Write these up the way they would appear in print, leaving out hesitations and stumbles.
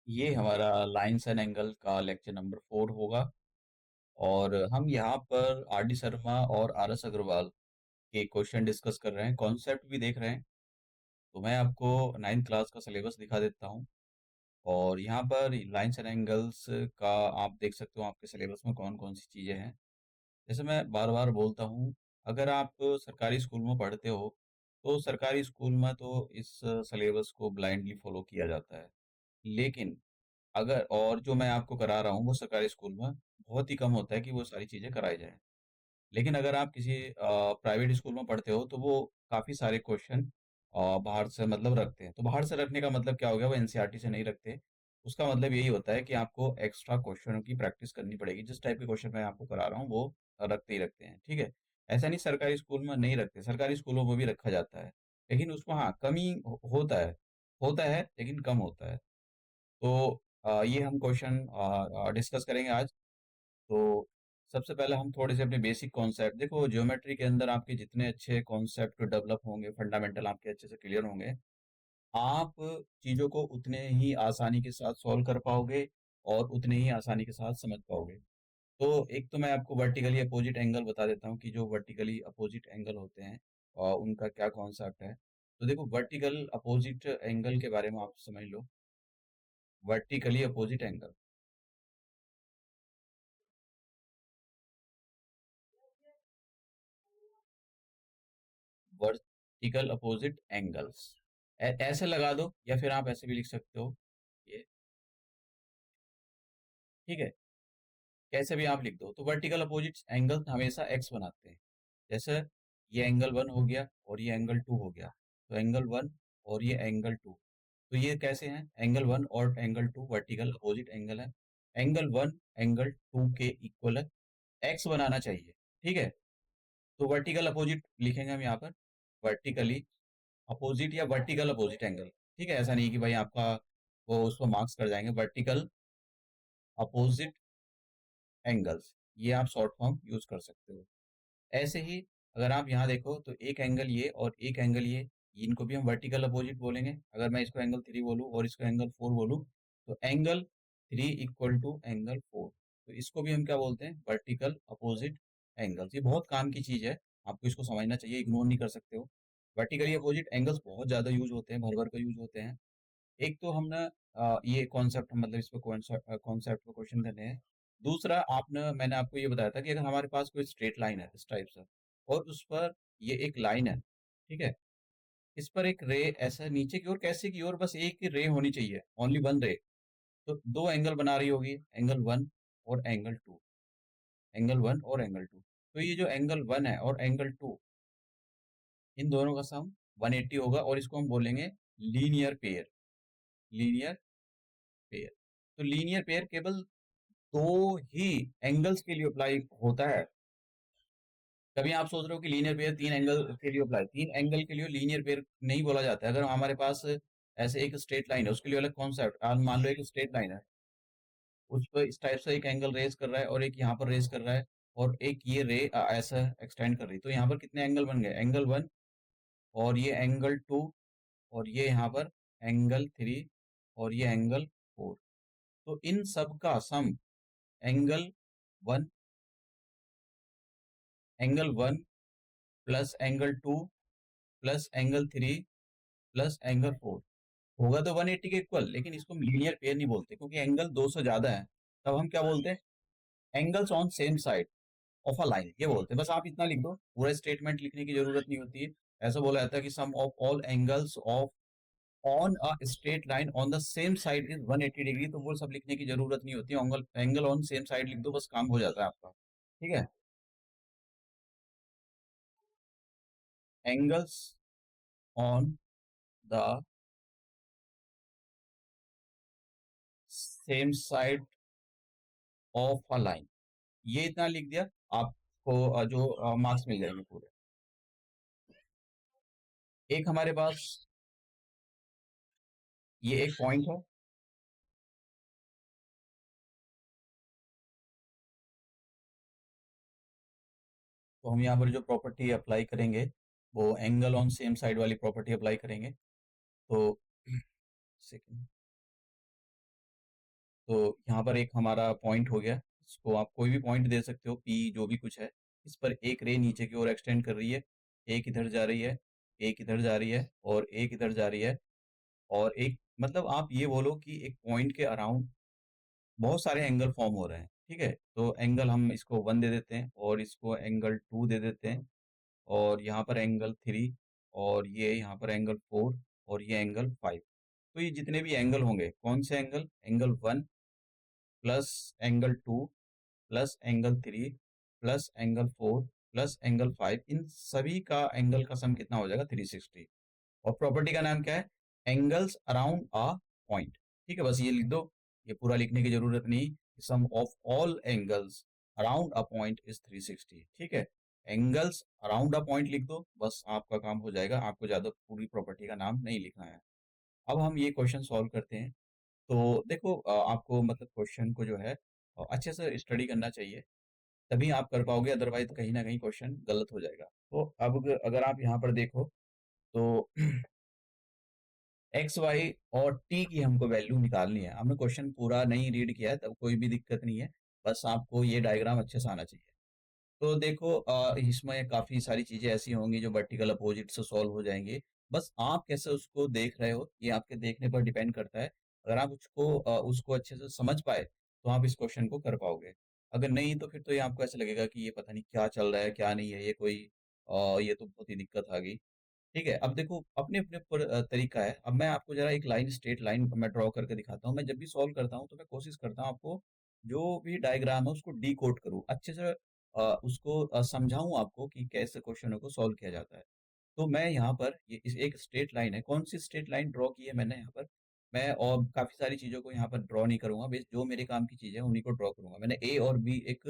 ये हमारा lines and angle का लेक्चर नंबर 4 होगा और हम यहाँ पर आर डी शर्मा और आर एस अग्रवाल के क्वेश्चन डिस्कस कर रहे हैं, कॉन्सेप्ट भी देख रहे हैं। तो मैं आपको 9th क्लास का सिलेबस दिखा देता हूँ और यहाँ पर लाइन्स एंड एंगल्स का आप देख सकते हो आपके सिलेबस में कौन कौन सी चीज़ें हैं। जैसे मैं बार बार बोलता हूँ, अगर आप सरकारी स्कूल में पढ़ते हो तो सरकारी स्कूल में तो इस सिलेबस को ब्लाइंडली फॉलो किया जाता है। लेकिन अगर और जो मैं आपको करा रहा हूँ वो सरकारी स्कूल में बहुत ही कम होता है कि वो सारी चीज़ें कराई जाएँ। लेकिन अगर आप किसी प्राइवेट स्कूल में पढ़ते हो तो वो काफ़ी सारे क्वेश्चन बाहर से मतलब रखते हैं। तो बाहर से रखने का मतलब क्या हो गया, वो एनसीईआरटी से नहीं रखते। उसका मतलब यही होता है कि आपको एक्स्ट्रा क्वेश्चनों की प्रैक्टिस करनी पड़ेगी। जिस टाइप के क्वेश्चन मैं आपको करा रहा हूँ वो रखते ही रखते हैं, ठीक है? ऐसा नहीं सरकारी स्कूल में नहीं रखते, सरकारी स्कूलों में भी रखा जाता है। लेकिन उसमें हाँ, कमी होता है लेकिन कम होता है। तो ये हम क्वेश्चन डिस्कस करेंगे आज। तो सबसे पहले हम थोड़े से अपने बेसिक कॉन्सेप्ट देखो, ज्योमेट्री के अंदर आपके जितने अच्छे कॉन्सेप्ट डेवलप होंगे, फंडामेंटल आपके अच्छे से क्लियर होंगे, आप चीज़ों को उतने ही आसानी के साथ सॉल्व कर पाओगे और उतने ही आसानी के साथ समझ पाओगे। तो एक तो मैं आपको वर्टिकली अपोजिट एंगल बता देता हूँ कि जो वर्टिकली अपोजिट एंगल होते हैं उनका क्या कॉन्सेप्ट है। तो देखो, वर्टिकल अपोजिट एंगल के बारे में आप समझ लो। Vertically opposite angle, vertical opposite angles ऐसे लगा दो या फिर आप ऐसे भी लिख सकते हो। ये ठीक है, कैसे भी आप लिख दो। तो वर्टिकल अपोजिट एंगल हमेशा एक्स बनाते हैं। जैसे ये एंगल 1 हो गया और ये एंगल 2 हो गया, तो एंगल 1 और ये एंगल 2, तो ये कैसे हैं? एंगल 1 और एंगल 2 वर्टिकल अपोजिट एंगल है। एंगल 1 एंगल 2 के इक्वल है, एक्स बनाना चाहिए, ठीक है? तो वर्टिकल अपोजिट लिखेंगे हम यहाँ पर, वर्टिकली अपोजिट या वर्टिकल अपोजिट एंगल। ठीक है, ऐसा नहीं कि भाई आपका वो उसको मार्क्स कर जाएंगे। वर्टिकल अपोजिट एंगल्स, ये आप शॉर्ट फॉर्म यूज कर सकते हो। ऐसे ही अगर आप यहाँ देखो तो एक एंगल ये और एक एंगल ये, इनको भी हम वर्टिकल अपोजिट बोलेंगे। अगर मैं इसको एंगल 3 बोलूँ और इसको एंगल 4 बोलूँ, तो एंगल 3 इक्वल टू एंगल 4, तो इसको भी हम क्या बोलते हैं? Vertical opposite angles. ये बहुत काम की चीज़ है, आपको इसको समझना चाहिए, इग्नोर नहीं कर सकते हो। वर्टिकली अपोजिट एंगल्स बहुत ज़्यादा यूज होते हैं, भर भर कर यूज होते हैं। एक तो हमने ये कॉन्सेप्ट मतलब इस पे कॉन्सेप्ट पे क्वेश्चन करने हैं। दूसरा, आपने मैंने आपको ये बताया था कि अगर हमारे पास कोई स्ट्रेट लाइन है इस टाइप से और उस पर ये एक लाइन है, ठीक है? इस पर एक रे ऐसा नीचे की ओर, कैसे की ओर, बस एक ही रे होनी चाहिए, ओनली वन रे। तो दो एंगल बना रही होगी, एंगल 1 और एंगल 2, एंगल 1 और एंगल 2। तो ये जो एंगल 1 है और एंगल 2, इन दोनों का सम 180 होगा और इसको हम बोलेंगे लीनियर पेयर। Linear pair. तो लीनियर पेयर केवल दो ही एंगल्स के लिए अप्लाई होता है। कभी आप सोच रहे हो कि लीनियर पेयर तीन एंगल के लिए अप्लाई, तीन एंगल के लिए लीनियर पेयर नहीं बोला जाता है। अगर हमारे पास ऐसे एक स्ट्रेट लाइन है, उसके लिए अलग कॉन्सेप्ट। मान लो एक स्ट्रेट लाइन है, उस पर इस टाइप से एक एंगल रेज कर रहा है और एक यहाँ पर रेज कर रहा है और एक ये रे ऐसा एक्सटेंड कर रही है, तो यहाँ पर कितने एंगल बन गए? एंगल 1 और ये एंगल 2 और ये यहाँ पर एंगल 3 और ये एंगल 4। तो इन सब का sum angle 1, angle 1 plus angle 2 plus angle 3 plus angle 4 होगा तो 180 के इक्वल। लेकिन इसको हम लीनियर पेयर नहीं बोलते क्योंकि एंगल 2 से ज्यादा है। तब हम क्या बोलते हैं? Angles on same side of a line, ये बोलते हैं। बस आप इतना लिख दो, पूरा स्टेटमेंट लिखने की जरूरत नहीं होती है। ऐसा बोला जाता है कि sum of all angles of on a straight line on the same side is 180 degree. तो वो सब लिखने की जरूरत नहीं होती, angle angle on same side लिख दो, बस काम हो जाता है आपका। ठीक है, angles on the same side of a line, ये इतना लिख दिया, आपको जो मार्क्स मिल जाएंगे पूरे। एक हमारे पास ये एक पॉइंट है, तो हम यहाँ पर जो प्रॉपर्टी अप्लाई करेंगे वो एंगल ऑन सेम साइड वाली प्रॉपर्टी अप्लाई करेंगे। तो सेकंड, तो यहाँ पर एक हमारा पॉइंट हो गया, इसको आप कोई भी पॉइंट दे सकते हो, पी जो भी कुछ है। इस पर एक रे नीचे की ओर एक्सटेंड कर रही है, एक इधर जा रही है, एक इधर जा रही है और एक इधर जा रही है। और एक मतलब आप ये बोलो कि एक पॉइंट के अराउंड बहुत सारे एंगल फॉर्म हो रहे हैं, ठीक है? तो एंगल हम इसको 1 दे देते हैं और इसको एंगल 2 दे देते हैं और यहाँ पर एंगल 3 और ये यहाँ पर एंगल 4 और ये एंगल 5। तो ये जितने भी एंगल होंगे, कौन से angle? Angle 1 plus angle 2 plus angle 3 plus angle 4 plus angle 5, इन सभी का एंगल का सम कितना हो जाएगा? 360। और प्रॉपर्टी का नाम क्या है? Angles around a point. ठीक है, बस ये लिख दो, ये पूरा लिखने की जरूरत नहीं। Sum of all angles around a point is 360। ठीक है, एंगल्स अराउंड अ पॉइंट लिख दो, बस आपका काम हो जाएगा, आपको ज्यादा पूरी प्रॉपर्टी का नाम नहीं लिखना है। अब हम ये क्वेश्चन सॉल्व करते हैं। तो देखो आपको मतलब क्वेश्चन को जो है अच्छे से स्टडी करना चाहिए, तभी आप कर पाओगे, अदरवाइज कहीं ना कहीं क्वेश्चन गलत हो जाएगा। तो अब अगर आप यहाँ पर देखो तो एक्स वाई और टी की हमको वैल्यू निकालनी है। हमने क्वेश्चन पूरा नहीं रीड किया है, तब कोई भी दिक्कत नहीं है, बस आपको ये डायग्राम अच्छे से आना चाहिए। तो देखो इसमें काफी सारी चीजें ऐसी होंगी जो वर्टिकल अपोजिट से सॉल्व हो जाएंगी। बस आप कैसे उसको देख रहे हो, ये आपके देखने पर डिपेंड करता है। अगर आप उसको अच्छे से समझ पाए तो आप इस क्वेश्चन को कर पाओगे। अगर नहीं तो फिर तो ये आपको ऐसा लगेगा कि ये पता नहीं क्या चल रहा है क्या नहीं है, ये कोई ये तो बहुत ही दिक्कत आ गई। ठीक है, अब देखो अपने अपने ऊपर तरीका है। अब मैं आपको जरा एक लाइन, स्ट्रेट लाइन मैं ड्रॉ करके दिखाता हूँ। मैं जब भी सॉल्व करता हूँ तो मैं कोशिश करता हूँ आपको जो भी डायग्राम है उसको डिकोड करूँ अच्छे से, उसको समझाऊं आपको कि कैसे क्वेश्चनों को सॉल्व किया जाता है। तो मैं यहाँ पर ये एक स्ट्रेट लाइन है, कौन सी स्ट्रेट लाइन ड्रॉ की है मैंने यहाँ पर? मैं और काफी सारी चीजों को यहाँ पर ड्रॉ नहीं करूंगा, बेस जो मेरे काम की चीज है उन्हीं को ड्रॉ करूंगा। मैंने ए और बी एक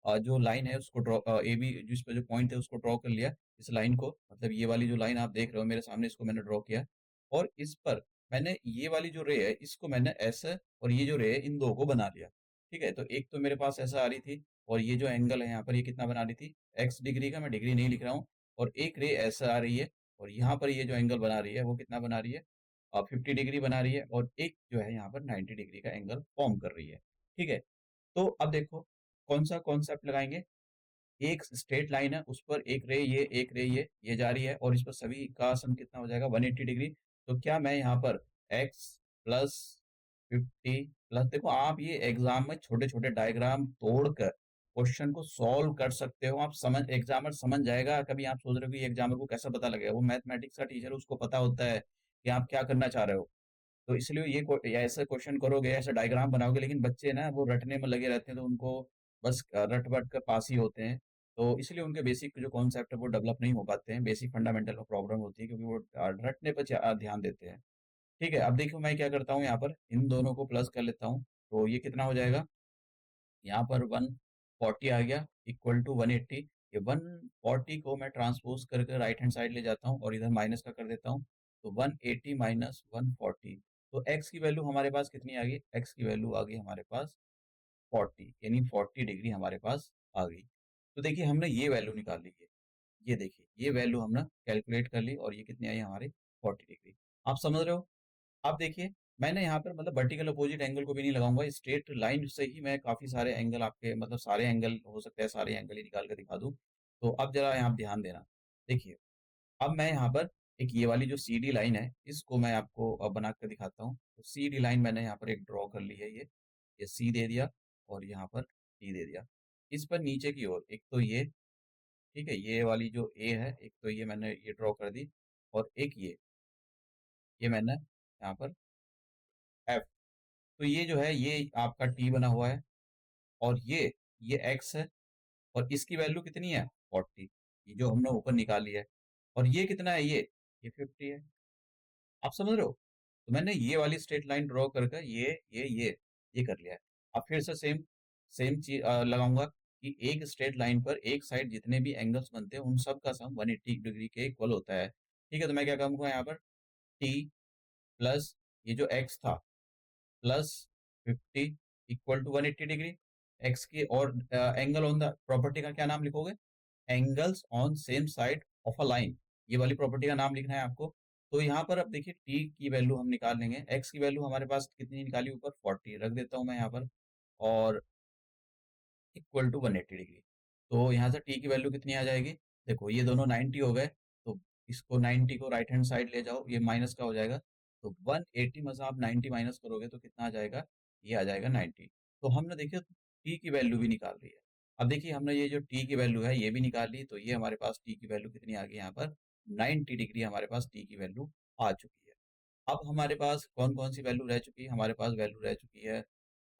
जो लाइन है उसको ड्रॉ, ए बी जिस पर जो पॉइंट है उसको ड्रॉ कर लिया। इस लाइन को मतलब ये वाली जो लाइन आप देख रहे हो मेरे सामने, इसको मैंने ड्रॉ किया। और इस पर मैंने ये वाली जो रे है इसको मैंने ऐसे, और ये जो रे है इन दो को बना लिया। ठीक है, तो एक तो मेरे पास ऐसा आ रही थी, और ये जो एंगल है यहाँ पर ये कितना बना रही थी? एक्स डिग्री का, मैं डिग्री नहीं लिख रहा हूँ। और एक रे ऐसा आ रही है, और यहाँ पर ये जो एंगल बना रही है वो कितना बना रही है? 50 डिग्री बना रही है, और एक जो है यहाँ पर 90 डिग्री का एंगल फॉर्म कर रही है। ठीक है, तो अब देखो कौन सा कॉन्सेप्ट लगाएंगे। एक स्ट्रेट लाइन है, उस पर एक रे ये, एक रे ये जा रही है, और इस पर सभी का सम कितना हो जाएगा? 180 डिग्री। तो क्या मैं यहाँ पर x प्लस 50 प्लस, देखो आप ये एग्जाम में छोटे छोटे डायग्राम तोड़कर क्वेश्चन को सॉल्व कर सकते हो। आप समझ, एग्जामर समझ जाएगा। कभी आप सोच रहे हो कि एग्जामर को कैसा पता लगेगा? वो मैथमेटिक्स का टीचर है, उसको पता होता है कि आप क्या करना चाह रहे हो। तो इसलिए ये ऐसे क्वेश्चन करोगे, ऐसे डायग्राम बनाओगे, लेकिन बच्चे ना वो रटने में लगे रहते हैं, तो उनको बस रट वट कर पास ही होते हैं। तो इसलिए उनके बेसिक जो कॉन्सेप्ट है वो डेवलप नहीं हो पाते हैं, बेसिक फंडामेंटल में प्रॉब्लम होती है, क्योंकि वो रटने पर ध्यान देते हैं। ठीक है, अब देखो मैं क्या करता हूँ, यहाँ पर इन दोनों को प्लस कर लेता हूँ। तो ये कितना हो जाएगा? यहाँ पर 140 आ गया इक्वल टू 180। ये 140 को मैं ट्रांसपोज करके राइट हैंड साइड ले जाता हूँ और इधर माइनस का कर देता हूँ। तो 180 माइनस 140, तो एक्स की वैल्यू हमारे पास कितनी आ गई? एक्स की वैल्यू आ गई हमारे पास 40, यानी 40 डिग्री हमारे पास आ गई। तो देखिए हमने ये वैल्यू निकाल ली है, ये देखिए ये वैल्यू हमने कैलकुलेट कर ली, और ये कितनी आई हमारी? 40 डिग्री। आप समझ रहे हो? अब देखिए मैंने यहाँ पर मतलब वर्टिकल अपोजिट एंगल को भी नहीं लगाऊंगा, स्ट्रेट लाइन से ही मैं काफी सारे एंगल, आपके मतलब सारे एंगल हो सकते हैं, सारे एंगल ही निकाल कर दिखा दूं। तो अब जरा यहाँ ध्यान देना। देखिए अब मैं यहाँ पर एक ये वाली जो सी डी लाइन है इसको मैं आपको बना कर दिखाता हूँ। तो सी डी लाइन मैंने यहाँ पर एक ड्रॉ कर ली है, ये सी दे दिया और यहाँ पर डी दे दिया। इस पर नीचे की ओर एक तो ये, ठीक है, ये वाली जो ए है, एक तो ये मैंने ये ड्रॉ कर दी, और एक ये मैंने यहाँ पर एफ। तो ये जो है ये आपका टी बना हुआ है, और ये एक्स है, और इसकी वैल्यू कितनी है? 40, ये जो हमने ऊपर निकाली है। और ये कितना है? ये 50 है। आप समझ रहे हो? तो मैंने ये वाली स्ट्रेट लाइन ड्रॉ करके ये कर लिया है। अब फिर से सेम सेम चीज लगाऊंगा कि एक स्ट्रेट लाइन पर एक साइड जितने भी एंगल्स बनते हैं उन सब का सम 180 डिग्री के इक्वल होता है। ठीक है, तो मैं क्या करूंगा यहाँ पर? टी प्लस ये जो एक्स था plus 50 equal to 180 degree. X की, और एंगल ऑन द प्रॉपर्टी का क्या नाम लिखोगे? Angles on same side of a line, ये वाली प्रॉपर्टी का नाम लिखना है आपको। तो यहाँ पर अब देखिए टी की वैल्यू हम निकाल लेंगे, एक्स की वैल्यू हमारे पास कितनी निकाली ऊपर 40 रख देता हूँ मैं यहाँ पर, और इक्वल टू 180 डिग्री। तो यहाँ से टी की वैल्यू कितनी आ जाएगी, देखो ये दोनों 90 हो गए, तो इसको 90 को राइट हैंड साइड ले जाओ, ये माइनस का हो जाएगा, तो 180 में से आप 90 माइनस करोगे तो कितना आ जाएगा, ये आ जाएगा 90। तो हमने देखिए टी की वैल्यू भी निकाल ली है। अब देखिए हमने ये जो टी की वैल्यू है ये भी निकाल ली, तो ये हमारे पास टी की वैल्यू कितनी आ गई यहाँ पर, 90 डिग्री हमारे पास टी की वैल्यू आ चुकी है। अब हमारे पास कौन कौन सी वैल्यू रह चुकी है, हमारे पास वैल्यू रह चुकी है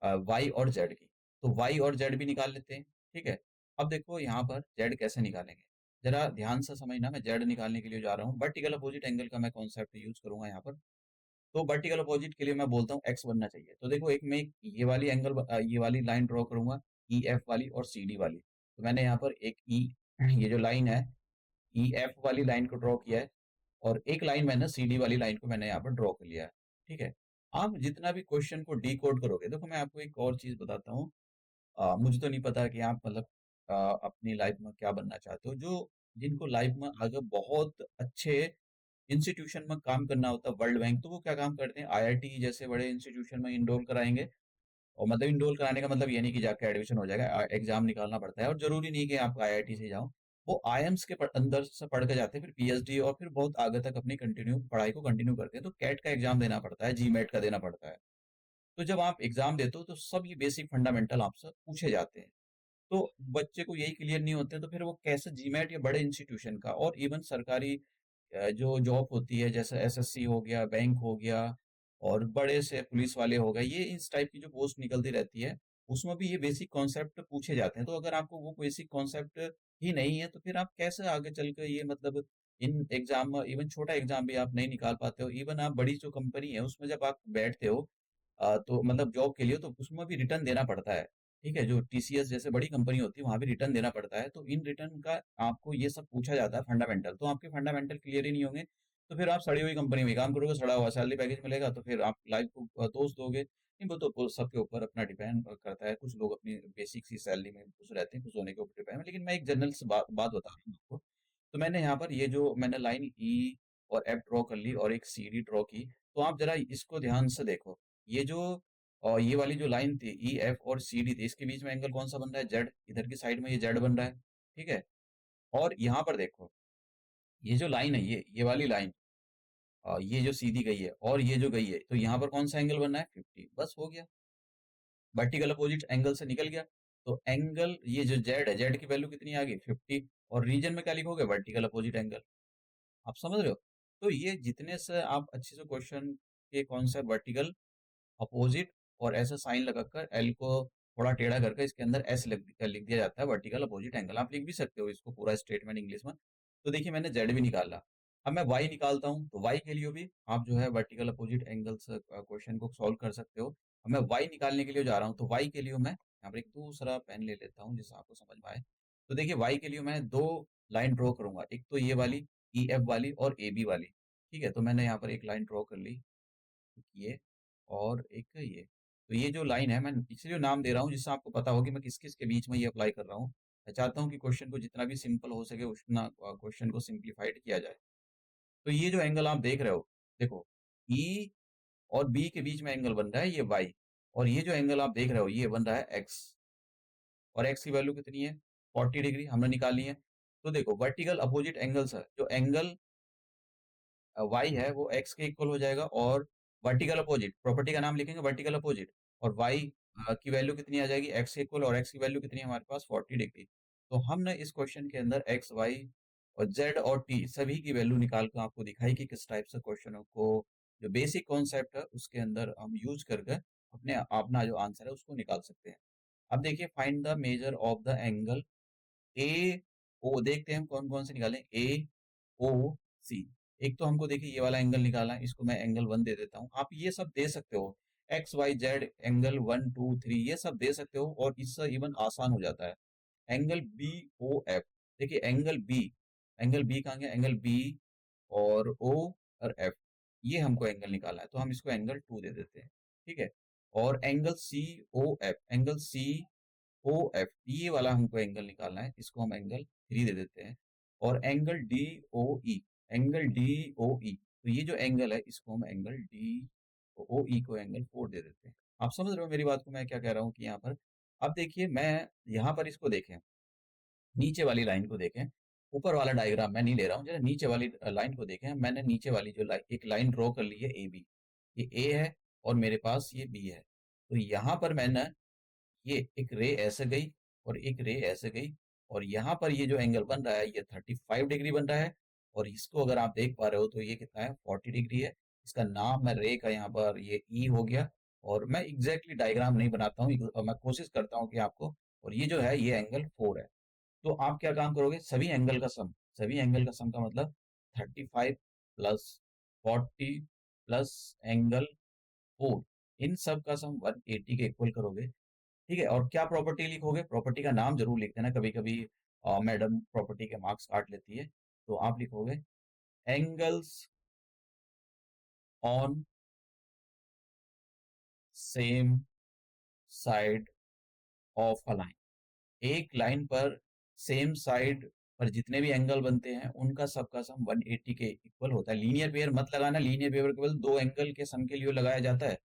वाई और जेड की। तो वाई और जेड भी निकाल लेते हैं, ठीक है। अब देखो यहाँ पर जेड कैसे निकालेंगे, जरा ध्यान से समझना, मैं जेड निकालने के लिए जा रहा हूँ, वर्टिकल अपोजिट एंगल का मैं कॉन्सेप्ट यूज करूंगा यहाँ पर। तो वर्टिकल अपोजिट के लिए मैं बोलता हूँ एक्स बनना चाहिए, तो देखो एक मैं ये वाली ये वाली लाइन ड्रॉ करूंगा, ई एफ वाली और सी डी वाली। तो मैंने यहाँ पर एक ई ये जो लाइन है ई एफ वाली लाइन को ड्रॉ किया है, और एक लाइन मैंने सी डी वाली लाइन को मैंने यहाँ पर ड्रॉ कर लिया है, ठीक है। आप जितना भी क्वेश्चन को डी कोड करोगे, देखो मैं आपको एक और चीज बताता हूँ, मुझे तो नहीं पता कि आप मतलब अपनी लाइफ में क्या बनना चाहते हो, जो जिनको लाइफ में आगे बहुत अच्छे इंस्टीट्यूशन में काम करना होता है, वर्ल्ड बैंक, तो वो क्या काम करते हैं, आईआईटी जैसे बड़े इंस्टीट्यूशन में इनरोल कराएंगे। और मतलब इनरोल कराने का मतलब ये नहीं कि जाके एडमिशन हो जाएगा, एग्जाम निकालना पड़ता है, और जरूरी नहीं कि आप आईआईटी से जाओ, वो आईएम्स के अंदर से पढ़ के जाते हैं, फिर पीएचडी और फिर बहुत आगे तक अपनी कंटिन्यू पढ़ाई को कंटिन्यू करते हैं, तो कैट का एग्जाम देना पड़ता है, जीमेट का देना पड़ता है। तो जब आप एग्जाम देते हो तो सब ये बेसिक फंडामेंटल आपसे पूछे जाते हैं। तो बच्चे को यही क्लियर नहीं होते, तो फिर वो कैसे जीमेट या बड़े इंस्टीट्यूशन का और इवन सरकारी जो जॉब होती है, जैसे एसएससी हो गया, बैंक हो गया, और बड़े से पुलिस वाले हो गए, ये इस टाइप की जो पोस्ट निकलती रहती है, उसमें भी ये बेसिक कॉन्सेप्ट पूछे जाते हैं। तो अगर आपको वो बेसिक कॉन्सेप्ट ही नहीं है, तो फिर आप कैसे आगे चल के ये मतलब इन एग्जाम में, इवन छोटा एग्जाम भी आप नहीं निकाल पाते हो, इवन आप बड़ी जो कंपनी है उसमें जब आप बैठते हो तो मतलब जॉब के लिए, तो उसमें भी रिटर्न देना पड़ता है, ठीक है। जो टीसीएस जैसे बड़ी कंपनी होती है वहां भी रिटर्न देना पड़ता है, तो इन रिटर्न का आपको ये सब पूछा जाता है फंडामेंटल, तो आपके फंडामेंटल क्लियर ही नहीं होंगे, तो फिर आप सड़ी हुई कंपनी में काम करोगे, सड़ा हुआ सैलरी पैकेज मिलेगा, तो फिर आप लाइफ को दोष दोगे नहीं, वो तो सबके ऊपर अपना डिपेंड करता है, कुछ लोग अपनी बेसिक सी सैलरी में खुश रहते हैं, खुश होने के ऊपर डिपेंड है, लेकिन मैं एक जनरल से बात बता रहा हूँ आपको। तो मैंने यहाँ पर ये जो मैंने लाइन ई और एफ ड्रॉ कर ली और एक सी डी ड्रॉ की, तो आप जरा इसको ध्यान से देखो, ये जो और ये वाली जो लाइन थी ई एफ और सी डी थी, इसके बीच में एंगल कौन सा बन रहा है, जेड, इधर की साइड में ये जेड बन रहा है, ठीक है। और यहाँ पर देखो ये जो लाइन है, ये वाली लाइन, ये जो सीधी गई है और ये जो गई है, तो यहाँ पर कौन सा एंगल बनना है, 50, बस हो गया, वर्टिकल अपोजिट एंगल से निकल गया। तो एंगल ये जो जेड है, जेड की वैल्यू कितनी आ गई, 50, और रीजन में क्या लिखोगे, वर्टिकल अपोजिट एंगल। आप समझ रहे हो। तो ये जितने से आप अच्छे से क्वेश्चन के कॉन्सेप्ट वर्टिकल अपोजिट और ऐसा साइन लगाकर एल को थोड़ा टेढ़ा करके इसके अंदर एस लिख दिया जाता है, वर्टिकल अपोजिट एंगल, आप लिख भी सकते हो इसको पूरा स्टेटमेंट इंग्लिश में। तो देखिए मैंने जेड भी निकाला, अब मैं वाई निकालता हूँ, तो वाई के लिए भी आप जो है वर्टिकल अपोजिट एंगल से क्वेश्चन को सॉल्व कर सकते हो। अब मैं वाई निकालने के लिए जा रहा हूँ, तो वाई के लिए मैं यहाँ पर एक दूसरा पेन ले लेता हूँ जिससे आपको समझ में आए। तो देखिए वाई के लिए मैं दो लाइन ड्रॉ करूंगा, एक तो ये वाली ई एफ वाली और ए बी वाली, ठीक है। तो मैंने यहाँ पर एक लाइन ड्रॉ कर ली, ये और एक ये। तो ये जो लाइन है मैं इसलिए नाम दे रहा हूँ जिससे आपको पता हो कि मैं किस किस के बीच में ये अप्लाई कर रहा हूँ। मैं चाहता हूँ कि क्वेश्चन को जितना भी सिंपल हो सके उतना क्वेश्चन को सिंप्लीफाइड किया जाए। तो ये जो एंगल आप देख रहे हो, देखो ई और बी के बीच में एंगल बन रहा है ये वाई, और ये जो एंगल आप देख रहे हो ये बन रहा है एक्स, और एक्स की वैल्यू कितनी है, 40 डिग्री हमने निकाली है। तो देखो वर्टिकल अपोजिट एंगल्स है, जो एंगल वाई है वो एक्स के इक्वल हो जाएगा, और वर्टिकल अपोजिट प्रॉपर्टी का नाम लिखेंगे वर्टिकल अपोजिट, और वाई की वैल्यू कितनी आ जाएगी, एक्स के इक्वल, और एक्स की वैल्यू कितनी है हमारे पास, 40 डिग्री। तो हमने इस क्वेश्चन के अंदर एक्स वाई और जेड और टी सभी की वैल्यू निकाल कर आपको दिखाई कि किस टाइप से क्वेश्चनों को जो बेसिक कॉन्सेप्ट है उसके अंदर हम यूज करके अपने अपना जो आंसर है उसको निकाल सकते हैं। अब देखिए find the measure of the angle A O, देखते हैं हम कौन कौन से निकालें, ए ओ सी। एक तो हमको देखिए ये वाला एंगल निकालना है, इसको मैं एंगल 1 दे देता हूँ, आप ये सब दे सकते हो, एक्स वाई जेड एंगल 1 2 3 ये सब दे सकते हो, और इससे इवन आसान हो जाता है। एंगल बी ओ एफ, देखिए एंगल बी कहाँ गया, एंगल बी और ओ और एफ, ये हमको एंगल निकालना है, तो हम इसको एंगल 2 दे देते हैं, ठीक है। और angle C O F, angle C O F, ये वाला हमको एंगल निकालना है, इसको हम एंगल 3 दे देते हैं। और एंगल डी ओ ई, एंगल डी ओ ई, तो ये जो एंगल है इसको हम एंगल डी ओ ई को एंगल 4 दे देते हैं। आप समझ रहे हो मेरी बात को, मैं क्या कह रहा हूँ कि यहाँ पर अब देखिए, मैं यहाँ पर इसको देखें, नीचे वाली लाइन को देखें, ऊपर वाला डायग्राम मैं नहीं ले रहा हूँ, जरा नीचे वाली लाइन को देखें। मैंने नीचे वाली जो एक लाइन ड्रॉ कर ली है ए बी, ये ए है और मेरे पास ये बी है। तो यहाँ पर मैंने ये एक रे ऐसे गई और एक रे ऐसे गई, और यहाँ पर ये जो एंगल बन रहा है ये 35 डिग्री बन रहा है, और इसको अगर आप देख पा रहे हो तो ये कितना है, 40 डिग्री है। इसका नाम मैं रे का यहाँ पर ये ई हो गया, और मैं एग्जैक्टली डायग्राम नहीं बनाता हूँ, मैं कोशिश करता हूँ कि आपको, और ये जो है ये एंगल 4 है। तो आप क्या काम करोगे, सभी एंगल का सम का मतलब 35 प्लस 40 प्लस एंगल 4, इन सब का सम 180 के इक्वल करोगे। ठीक है, और क्या प्रॉपर्टी लिखोगे, प्रॉपर्टी का नाम जरूर लिख देना, कभी कभी मैडम प्रॉपर्टी के मार्क्स काट लेती है। तो आप लिखोगे angles on same side of a line. एक लाइन पर सेम साइड पर जितने भी एंगल बनते हैं उनका सबका सम 180 के इक्वल होता है। लीनियर पेयर मत लगाना, लीनियर पेयर केवल दो एंगल के सम के लिए लगाया जाता है।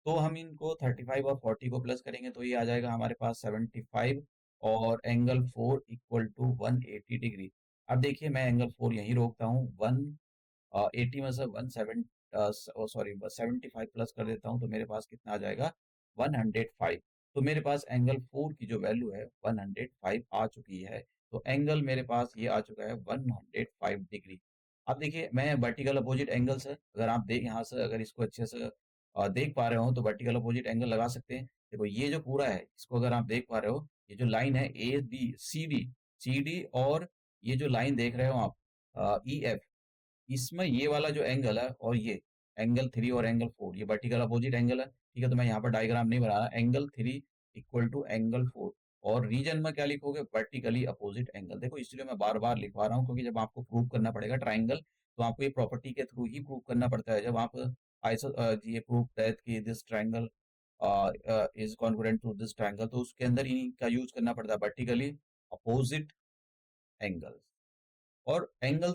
तो हम इनको 35 और 40 को प्लस करेंगे तो ये आ जाएगा हमारे पास 75, और एंगल 4 इक्वल टू 180 डिग्री। अब देखिए, मैं एंगल 4 यहीं रोकता हूँ, 180 में से 17 सॉरी 75 प्लस कर देता हूँ, तो मेरे पास कितना आ जाएगा, 105। तो मेरे पास एंगल 4 की जो वैल्यू है 105 आ चुकी है। तो एंगल मेरे पास ये आ चुका है 105 डिग्री। अब देखिए, मैं वर्टिकल अपोजिट एंगल्स है, अगर आप देख यहाँ से अगर इसको अच्छे से देख पा रहे हो तो वर्टिकल अपोजिट एंगल लगा सकते हैं। देखो ये जो पूरा है इसको अगर आप देख पा रहे हो, ये जो लाइन है ए बी सी डी, और ये जो लाइन देख रहे हो आप ई एफ, इसमें ये वाला जो एंगल है और ये एंगल 3 और एंगल 4 ये वर्टिकल अपोजिट एंगल है। ठीक है, तो मैं यहाँ पर डायग्राम नहीं बना रहा, एंगल 3 इक्वल टू एंगल 4, और रीजन में क्या लिखोगे, वर्टिकली अपोजिट एंगल। देखो इसलिए मैं बार बार लिखवा रहा हूँ, क्योंकि जब आपको प्रूव करना पड़ेगा ट्राइंगल, तो आपको ये प्रॉपर्टी के थ्रू ही प्रूव करना पड़ता है। जब आप ये प्रूव दैट कि this triangle is congruent to this triangle, तो उसके अंदर इनका यूज करना पड़ता है, वर्टिकली अपोजिट एंगल। और एंगल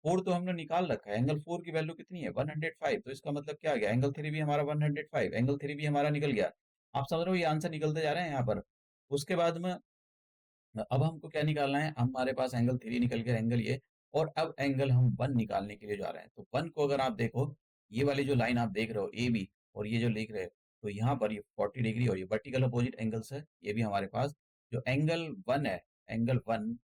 4 तो हमने निकाल रखा है, एंगल 4 की वैल्यू कितनी है, 105। तो इसका मतलब क्या आ गया, एंगल 3 भी हमारा 105, एंगल 3 भी हमारा निकल गया। आप समझ रहे हो, ये आंसर निकलते जा रहे हैं यहाँ पर। उसके बाद में अब हमको क्या निकालना है, हमारे पास एंगल 3 निकल गया, एंगल ये, और अब एंगल हम 1 निकालने के लिए जा रहे हैं। तो 1 को अगर आप देखो, ये वाली जो लाइन आप देख रहे हो ए बी, और ये जो लिख रहे हो, तो यहाँ पर ये 40 डिग्री और ये वर्टिकल अपोजिट एंगल्स है, ये भी हमारे पास जो एंगल 1 है, एंगल 1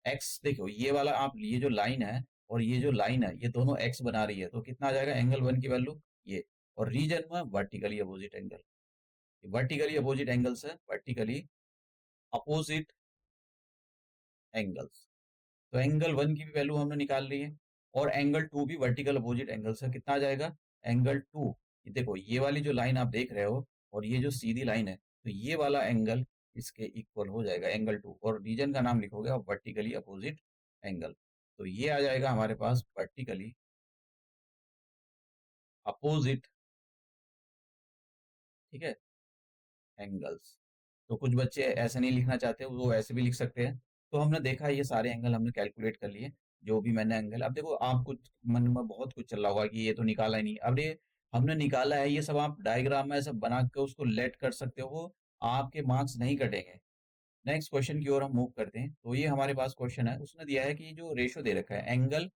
एक्स, देखो ये वाला आप, ये जो लाइन है और ये जो लाइन है, ये दोनों एक्स बना रही है, तो कितना आ जाएगा एंगल 1 की वैल्यू ये, और रीजन में vertically opposite angle, vertically opposite angles है, वर्टिकली अपोजिट एंगल्स। तो एंगल 1 की भी वैल्यू हमने निकाल ली है, और एंगल 2 भी वर्टिकल अपोजिट एंगल से कितना आ जाएगा, एंगल 2, देखो ये वाली जो लाइन आप देख रहे हो और ये जो सीधी लाइन है, तो ये वाला एंगल इसके इक्वल हो जाएगा एंगल 2, और रीजन का नाम लिखोगे आप वर्टिकली अपोजिट एंगल। तो ये आ जाएगा हमारे पास वर्टिकली अपोजिट, ठीक है, एंगल्स। तो कुछ बच्चे ऐसे नहीं लिखना चाहते, वो ऐसे भी लिख सकते हैं। तो हमने देखा ये सारे एंगल हमने कैलकुलेट कर लिए, जो भी मैंने एंगल, अब देखो आप कुछ मन में बहुत कुछ चल रहा होगा कि ये तो निकाला ही नहीं, अब ये हमने निकाला है, ये सब आप डायग्राम में ऐसे बना के उसको लेट कर सकते हो, आपके मार्क्स नहीं कटेंगे। नेक्स्ट क्वेश्चन की ओर हम मूव करते हैं। तो ये हमारे पास क्वेश्चन है, उसने दिया है कि जो रेशो दे रखा है angle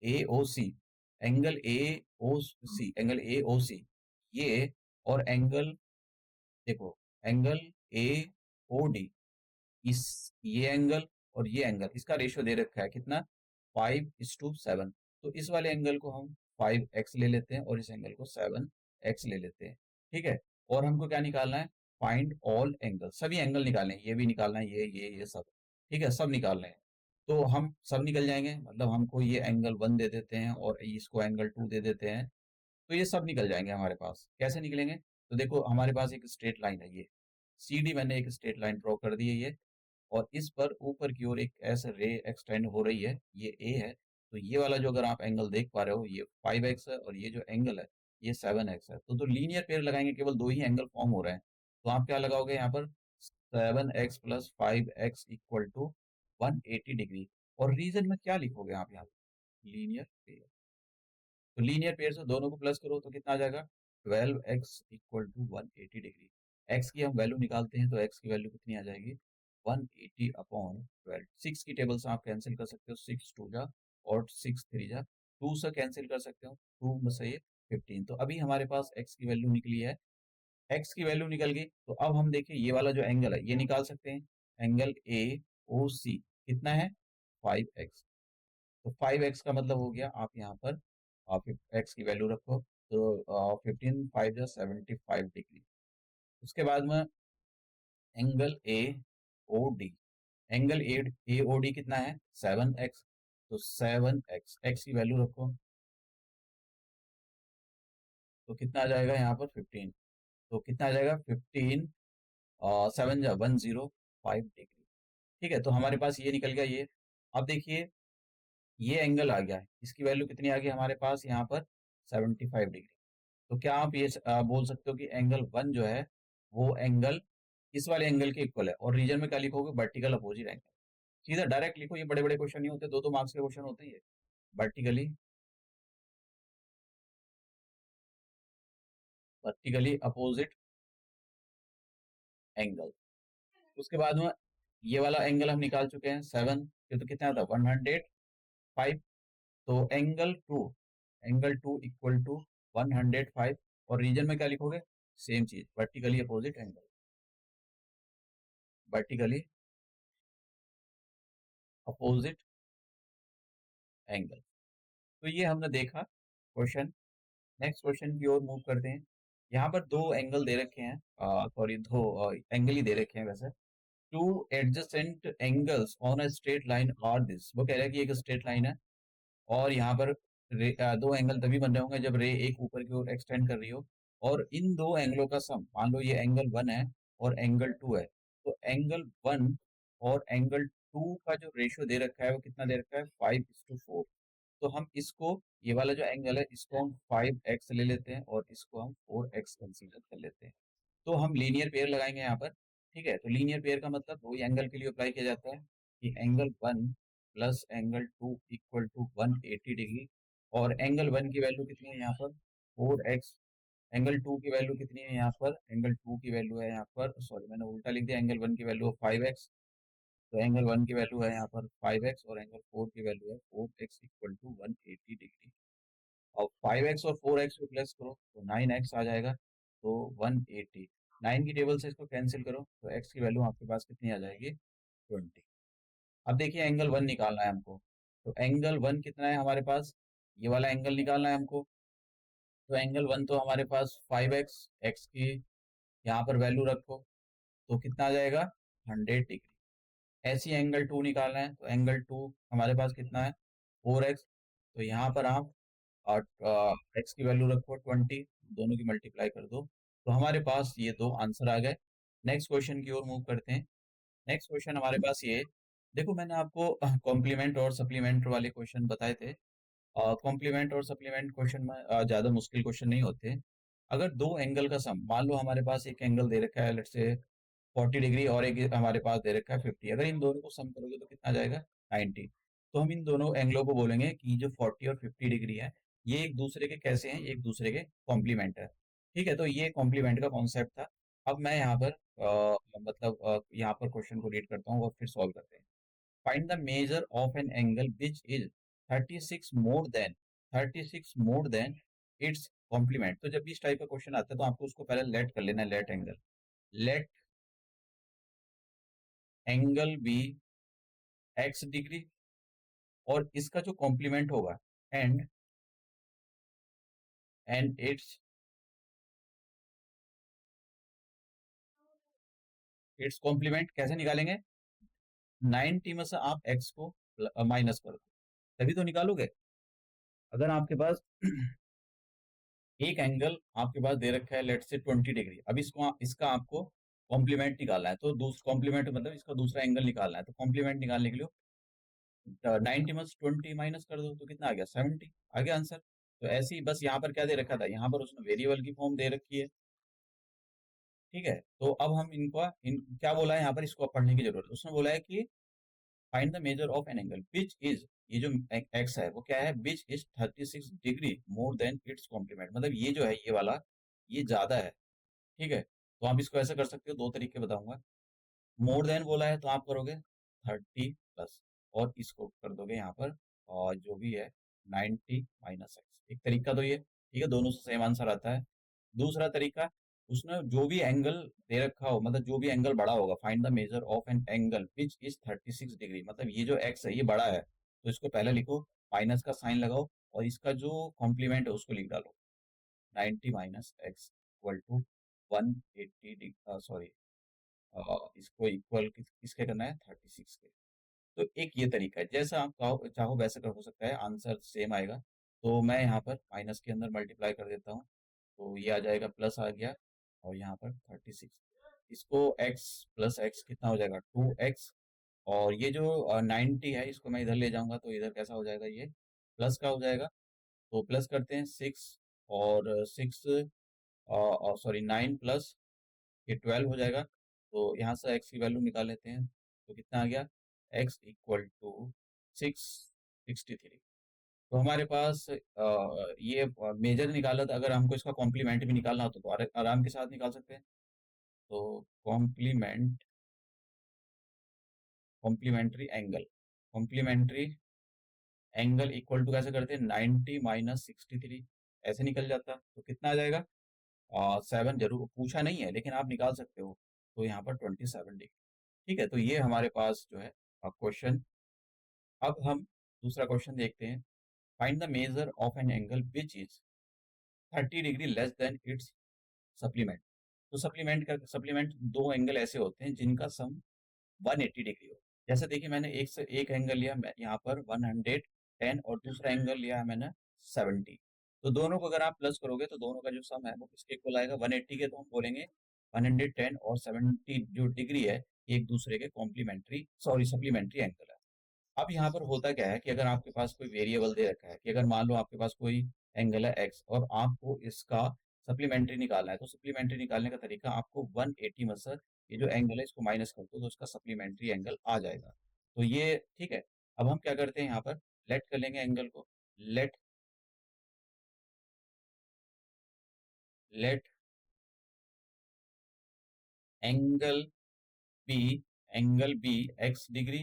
A O C, angle A O C, angle A O C, ये, और एंगल, देखो एंगल ए ओ डी, इस, ये एंगल और ये एंगल, इसका रेशियो दे रखा है कितना, 5:7। तो इस वाले एंगल को हम 5x ले लेते हैं और इस एंगल को 7x ले लेते हैं। ठीक है, और हमको क्या निकालना है, फाइंड ऑल एंगल, सभी एंगल निकालने हैं, ये भी निकालना है, ये सब, ठीक है, सब निकालने हैं। तो हम सब निकल जाएंगे, मतलब हमको ये एंगल 1 दे देते हैं और इसको एंगल 2 दे देते हैं, तो ये सब निकल जाएंगे हमारे पास। कैसे निकलेंगे, तो देखो हमारे पास एक स्ट्रेट लाइन है, ये सी डी, मैंने एक स्ट्रेट लाइन ड्रॉ कर दी है ये, और इस पर ऊपर की ओर एक ऐसे रे एक्सटेंड हो रही है, ये ए है। तो ये वाला जो अगर आप एंगल देख पा रहे हो ये 5x है, और ये जो एंगल है ये 7x है। तो लीनियर पेयर लगाएंगे, केवल दो ही एंगल फॉर्म हो रहे हैं, तो आप क्या लगाओगे यहाँ पर, 7x plus 5x equal to 180 degree, और रीजन में क्या लिखोगे आप यहाँ, लीनियर पेयर। तो लीनियर पेयर से दोनों को प्लस करो तो कितना आ जाएगा 12x equal to 180 degree. x की हम वैल्यू निकालते हैं तो x की वैल्यू कितनी आ जाएगी 180 अपॉन 12। 6 की टेबल से आप कैंसिल कर सकते हो, 6 2 जा और 6 3 जा, 2 से कैंसिल कर सकते हो, 2 में से ये 15। तो अभी हमारे पास x की वैल्यू निकली है, x की वैल्यू निकल गई। तो अब हम देखिए ये वाला जो एंगल है ये निकाल सकते हैं, एंगल ए ओ सी कितना है 5x। तो 5x का मतलब हो गया, आप यहाँ पर आप x की वैल्यू रखो तो 15 5 या 75 डिग्री। उसके बाद में angle A O D, angle A O D कितना है 7x। तो 7x, x की वैल्यू रखो तो कितना आ जाएगा यहाँ पर 15। तो कितना आ जाएगा 15 7 जा 105 डिग्री। ठीक है, तो हमारे पास ये निकल गया ये। अब देखिए ये एंगल आ गया है, इसकी वैल्यू कितनी आ गई हमारे पास यहाँ पर 75 डिग्री। तो क्या आप ये बोल सकते हो कि एंगल वन जो है वो एंगल इस वाले एंगल के इक्वल है, और रीजन में क्या लिखोगे वर्टिकल अपोजिट एंगल। सीधा डायरेक्ट लिखो, ये बड़े बड़े क्वेश्चन नहीं होते, दो दो मार्क्स के क्वेश्चन होते हैं ये। Vertically vertically opposite angle. उसके बाद में ये वाला एंगल हम निकाल चुके हैं 7, ये तो कितना था 105। तो एंगल टू इक्वल टू 105, और रीजन में क्या लिखोगे सेम चीज vertically opposite angle, vertically opposite angle. तो ये हमने देखा क्वेश्चन। नेक्स्ट क्वेश्चन की ओर मूव करते हैं। यहाँ पर दो एंगल दे रखे हैं, सॉरी दो एंगल ही दे रखे हैं वैसे। Two adjacent angles on a straight line are this, वो कह रहा है कि एक स्ट्रेट लाइन है और यहाँ पर दो एंगल तभी बन रहे होंगे जब रे एक ऊपर की ओर एक्सटेंड कर रही हो, और इन दो एंगलों का सम, मान लो ये एंगल वन है और एंगल टू है, तो एंगल वन और एंगल टू का जो रेशियो दे रखा है वो कितना दे रखा है 5:4। तो हम इसको, ये वाला जो एंगल है इसको हम 5x ले लेते हैं और इसको हम 4x कंसीडर कर लेते हैं। तो हम लीनियर पेयर लगाएंगे यहाँ पर। ठीक है, तो लीनियर पेयर का मतलब वही एंगल के लिए अप्लाई किया जाता है कि angle one plus angle two equal to 180 degree, और एंगल वन की वैल्यू कितनी है यहाँ पर 4x, एंगल टू की वैल्यू कितनी है यहाँ पर, एंगल टू की वैल्यू है यहाँ पर, सॉरी मैंने उल्टा लिख दिया, एंगल वन की वैल्यू है 5x। तो एंगल वन की वैल्यू है यहाँ पर 5x और एंगल फोर की वैल्यू है 4x इक्वल टू 180 डिग्री। और 5x और 4x को प्लस करो तो 9x आ जाएगा, तो 180। 9 की टेबल से इसको कैंसिल करो तो x की वैल्यू आपके पास कितनी आ जाएगी 20। अब देखिए एंगल वन निकालना है हमको, तो एंगल वन कितना है हमारे पास, ये वाला एंगल निकालना है हमको। तो एंगल वन तो हमारे पास 5x, x की यहाँ पर वैल्यू रखो तो कितना आ जाएगा 100 डिग्री। ऐसी एंगल टू निकालना है, तो एंगल टू हमारे पास कितना है 4x। तो यहाँ पर आप एक्स की वैल्यू रखो 20, दोनों की मल्टीप्लाई कर दो, तो हमारे पास ये दो आंसर आ गए। नेक्स्ट क्वेश्चन की ओर मूव करते हैं। नेक्स्ट क्वेश्चन हमारे पास ये, देखो मैंने आपको कॉम्प्लीमेंट और सप्लीमेंट वाले क्वेश्चन बताए थे। कॉम्प्लीमेंट और सप्लीमेंट क्वेश्चन में ज़्यादा मुश्किल क्वेश्चन नहीं होते। अगर दो एंगल का सम, मान लो हमारे पास एक एंगल दे रखा है लेट्स से 40 डिग्री और एक हमारे पास दे रखा है 50, अगर इन दोनों को सम करोगे तो कितना आ जाएगा 90। तो हम इन दोनों एंगलों को बोलेंगे कि जो 40 और 50 डिग्री है ये एक दूसरे के कैसे हैं, एक दूसरे के कॉम्प्लीमेंट है। ठीक है, तो ये कॉम्प्लीमेंट का कॉन्सेप्ट था। अब मैं यहाँ पर यहाँ पर क्वेश्चन को रीड करता हूँ और फिर सॉल्व करते हैं। Find the measure of an angle which is 36 more than 36 more than its complement. तो जब भी इस टाइप का क्वेश्चन आता है तो आपको उसको पहले लेट कर लेना है, let angle, let angle be x degree, और इसका जो कॉम्प्लीमेंट होगा एंड एंड इट्स कॉम्प्लीमेंट कैसे निकालेंगे, 90 में से आप एक्स को माइनस कर दो तभी तो निकालोगे। अगर आपके पास एक एंगल आपके पास दे रखा है लेट से 20 डिग्री, अब इसका आपको कॉम्प्लीमेंट निकालना है, तो कॉम्प्लीमेंट मतलब इसका दूसरा एंगल निकालना है, तो कॉम्प्लीमेंट निकालने के लिए 90 में से 20 माइनस कर दो तो कितना आ गया 70, आ गया आंसर। तो ऐसे ही बस यहाँ पर क्या दे रखा था, यहाँ पर उसने वेरिएबल की फॉर्म दे रखी है। ठीक है, तो अब हम क्या बोला है यहाँ पर, इसको पढ़ने की जरूरत है। उसने बोला है कि find the measure of an angle which is ये जो एक्स है वो क्या है, which is 36 degree more than its complement, मतलब ये जो है ये वाला ये ज्यादा है। ठीक है, तो आप इसको ऐसा कर सकते हो, दो तरीके बताऊंगा। मोर देन बोला है तो आप करोगे 30 प्लस, और इसको कर दोगे यहाँ पर, और जो भी है 90 - एक्स, एक तरीका तो ये, ठीक है, दोनों से सेम आंसर आता है। दूसरा तरीका, उसने जो भी एंगल दे रखा हो, मतलब जो भी एंगल बड़ा होगा, find the measure of an angle which is 36 degree, मतलब ये जो एक्स है ये बड़ा है, तो इसको पहले लिखो, माइनस का साइन लगाओ, और इसका जो कॉम्प्लीमेंट है उसको लिख डालो, 90 - एक्स इक्वल टू 180, सॉरी, इसको इक्वल किसके करना है, 36 के। तो एक ये तरीका है, जैसा आप चाहो चाहो वैसे कर हो सकता है, आंसर सेम आएगा। तो मैं यहाँ पर माइनस के अंदर मल्टीप्लाई कर देता हूँ, तो ये आ जाएगा, प्लस आ गया, और यहाँ पर 36, इसको एक्स प्लस एक्स कितना हो जाएगा, 2x, और ये जो 90 है इसको मैं इधर ले जाऊंगा, तो इधर कैसा हो जाएगा, ये प्लस का हो जाएगा। तो प्लस करते हैं 6, और 6, सॉरी 9 प्लस ये 12 हो जाएगा। तो यहाँ से x की वैल्यू निकाल लेते हैं, तो कितना आ गया, x इक्वल टू 663। तो हमारे पास ये मेजर निकाला था, अगर हमको इसका कॉम्प्लीमेंट भी निकालना हो तो आराम के साथ निकाल सकते हैं। तो कॉम्प्लीमेंट्री एंगल इक्वल टू कैसे करते हैं, 90 - 63, ऐसे निकल जाता, तो कितना आ जाएगा, 7, जरूर पूछा नहीं है लेकिन आप निकाल सकते हो, तो यहाँ पर 27 डिग्री। ठीक है, तो ये हमारे पास जो है क्वेश्चन। अब हम दूसरा क्वेश्चन देखते हैं, find the measure of an angle which is 30 degree less than it's supplement. तो सप्लीमेंट दो एंगल ऐसे होते हैं जिनका सम 180 डिग्री हो। जैसे देखिए, मैंने एक से एक एंगल लिया, यहाँ पर 110, और दूसरा एंगल लिया है मैंने 70। तो दोनों को अगर आप प्लस करोगे तो दोनों का जो सम है वो किसके इक्वल आएगा, 180 के, तो हम बोलेंगे 110 और 70 जो डिग्री है, एक दूसरे के कॉम्प्लीमेंट्री, सॉरी सप्लीमेंट्री एंगल है। अब यहाँ पर होता क्या है कि अगर आपके पास कोई वेरिएबल दे रखा है, कि अगर मान लो आपके पास कोई एंगल है एक्स, और आपको इसका सप्लीमेंट्री निकालना है, तो सप्लीमेंट्री निकालने का तरीका, आपको 180 में से ये जो एंगल है इसको माइनस कर दो, तो उसका सप्लीमेंट्री एंगल आ जाएगा। तो ये ठीक है। अब हम क्या करते हैं, यहाँ पर लेट कर लेंगे एंगल को, let let angle be x degree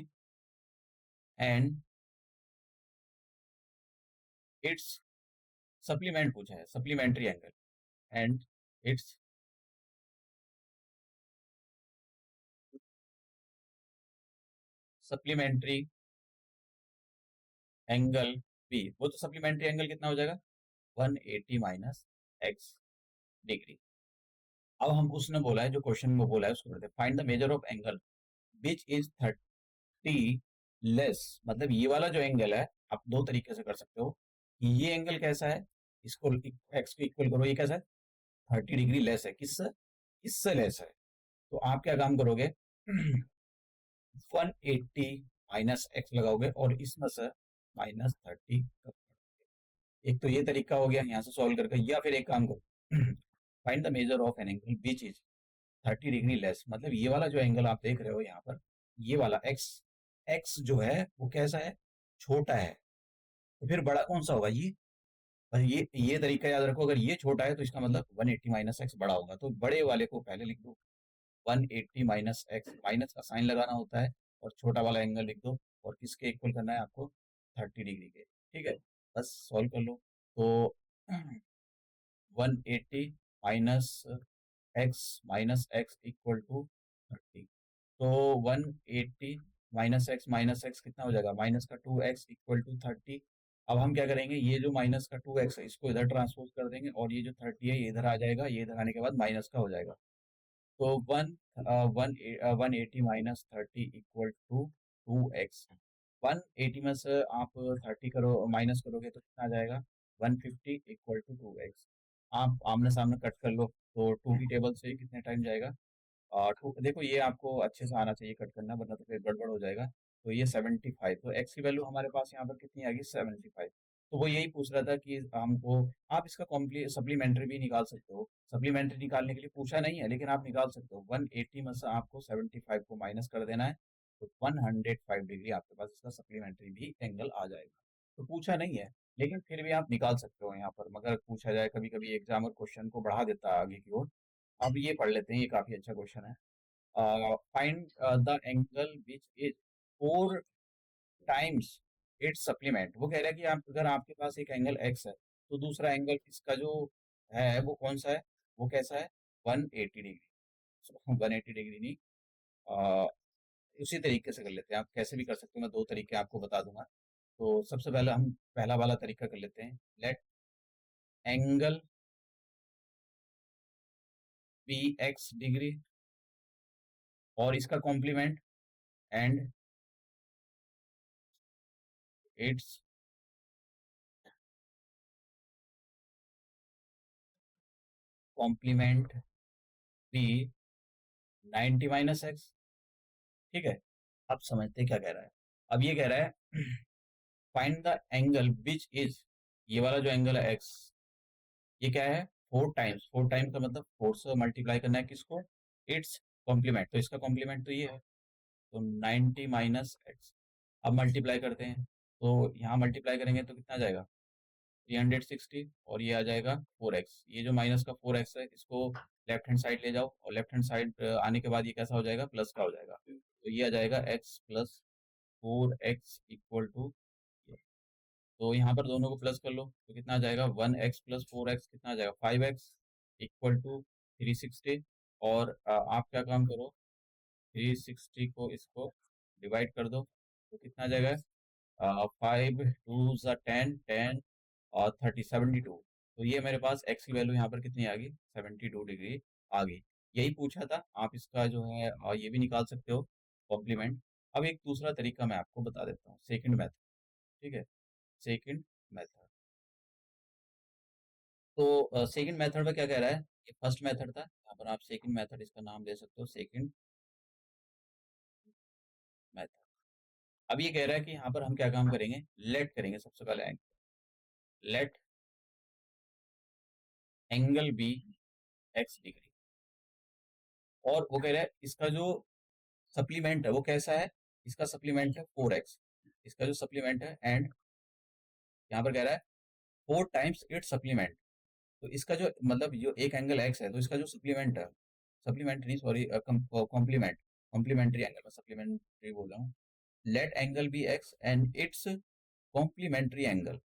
and its supplement पूछा है, supplementary angle, and its supplementary angle be, वो तो सप्लीमेंट्री एंगल कितना हो जाएगा, 180 - x डिग्री। अब हम उसने बोला है, जो क्वेश्चन में बोला है उसको करते हैं, find the measure of angle which is 30 less, मतलब ये वाला जो एंगल है, आप दो तरीके से कर सकते हो कि ये एंगल कैसा है, इसको एक्स को इक्वल करो, ये कैसा है, 30 डिग्री लेस है, किससे, इससे लेस है। तो आप क्या काम करोगे, 180 - एक्स लगाओगे, और इसमें से -30। एक तो ये तरीका हो गया यहाँ से सॉल्व करके, या फिर एक काम करो, find the measure of an angle which is 30 degree less, मतलब ये वाला जो एंगल आप देख रहे हो यहाँ पर, ये वाला एक्स, एक्स जो है वो कैसा है, छोटा है, तो फिर बड़ा कौन सा होगा, ये। और ये तरीका याद रखो, अगर ये छोटा है तो इसका मतलब 180 - एक्स बड़ा होगा, तो बड़े वाले को पहले लिख दो, 180 - एक्स, माइनस का साइन लगाना होता है, और छोटा वाला एंगल लिख दो, और किसके इक्वल करना है आपको, 30 डिग्री के। ठीक है, बस सॉल्व कर लो। तो 180 माइनस एक्स इक्वल टू 30। तो 180 माइनस एक्स कितना हो जाएगा, माइनस का 2x इक्वल टू 30। अब हम क्या करेंगे, ये जो माइनस का 2x है इसको इधर ट्रांसपोज कर देंगे, और ये जो 30 है ये इधर आ जाएगा, ये इधर आने के बाद माइनस का हो जाएगा। तो 180 - 30 इक्वल टू 2x। 180 में से आप 30 करो, माइनस करोगे तो कितना आ जाएगा, 150 इक्वल टू 2x। आप आमने सामने कट कर लो, तो 2 की टेबल से कितने टाइम जाएगा, देखो ये आपको अच्छे से आना चाहिए कट करना, वरना तो फिर गड़बड़ हो जाएगा। तो ये 75, तो एक्स की वैल्यू हमारे पास यहाँ पर कितनी आ गई, 75। तो वो यही पूछ रहा था कि हमको, आप इसका कॉम्प्ली सप्लीमेंट्री भी निकाल सकते हो, सप्लीमेंट्री निकालने के लिए पूछा नहीं है लेकिन आप निकाल सकते हो, 180 में से आपको 75 को माइनस कर देना है, तो 105 डिग्री आपके पास इसका सप्लीमेंट्री भी एंगल आ जाएगा। तो पूछा नहीं है, लेकिन फिर भी आप निकाल सकते हो यहाँ पर, मगर पूछा जाए कभी कभी एग्जामर क्वेश्चन को बढ़ा देता है आगे की ओर। अब ये पढ़ लेते हैं, ये काफी अच्छा क्वेश्चन है। Find the angle which is 4 times it's supplement. वो कह रहा है कि आप अगर आपके पास एक एंगल एक्स है, तो दूसरा एंगल इसका जो है वो कौन सा है, वो कैसा है, 180 डिग्री। 180 डिग्री नहीं, अ, उसी तरीके से कर लेते हैं, आप कैसे भी कर सकते हो, मैं दो तरीके आपको बता दूंगा। तो सबसे पहले हम पहला वाला तरीका कर लेते हैं। Let angle be x degree और इसका complement and its complement be 90 - x. ठीक है, अब समझते हैं क्या कह रहा है। अब ये कह रहा है find the angle which is, ये वाला जो एंगल है एक्स, ये क्या है, 4 टाइम्स। 4 टाइम्स का मतलब 4 से मल्टीप्लाई करना है किसको, इट्स कॉम्प्लीमेंट। तो इसका कॉम्प्लीमेंट तो ये है, तो 90 - एक्स। अब मल्टीप्लाई करते हैं, तो यहाँ मल्टीप्लाई करेंगे तो कितना आ जाएगा, 360, और ये आ जाएगा 4x। ये जो माइनस का 4x है, इसको लेफ्ट हैंड साइड ले जाओ, और लेफ्ट हैंड साइड आने के बाद ये कैसा हो जाएगा, प्लस का हो जाएगा। तो ये आ जाएगा x + 4x = तो यहाँ पर दोनों को प्लस कर लो, तो कितना आ जाएगा, 1x + 4x कितना आ जाएगा, 5x = 360। और आप क्या काम करो, 360 को इसको डिवाइड कर दो, तो कितना आ जाएगा, 5 × 2 = 10, 10 और 30, 72। तो ये मेरे पास x की वैल्यू यहाँ पर कितनी आ गई, 72 डिग्री आ गई। यही पूछा था, आप इसका जो है ये भी निकाल सकते हो कॉम्प्लीमेंट। अब एक दूसरा तरीका मैं आपको बता देता हूँ, सेकंड मेथड। ठीक है, सेकंड मेथड। तो सेकंड मेथड में क्या कह रहा है, ये फर्स्ट मेथड था, यहाँ पर आप सेकंड मेथड इसका नाम दे सकते हो, सेकंड मेथड। अब ये कह रहा है कि यहाँ पर हम क्या काम करेंगे, लेट करेंगे सबसे पहले, let angle be x degree. और वो कह रहा है इसका जो सप्लीमेंट है वो कैसा है, इसका सप्लीमेंट है 4x। इसका जो सप्लीमेंट है, एंड यहाँ पर कह रहा है 4 टाइम्स इट सप्लीमेंट। तो इसका जो मतलब जो एक एंगल एक्स है, तो इसका जो सप्लीमेंट है, सप्लीमेंट नहीं सॉरी, कॉम्प्लीमेंट, कॉम्प्लीमेंट्री एंगल, मैं सप्लीमेंट्री बोल रहा हूँ। Let angle be x and it's complementary angle,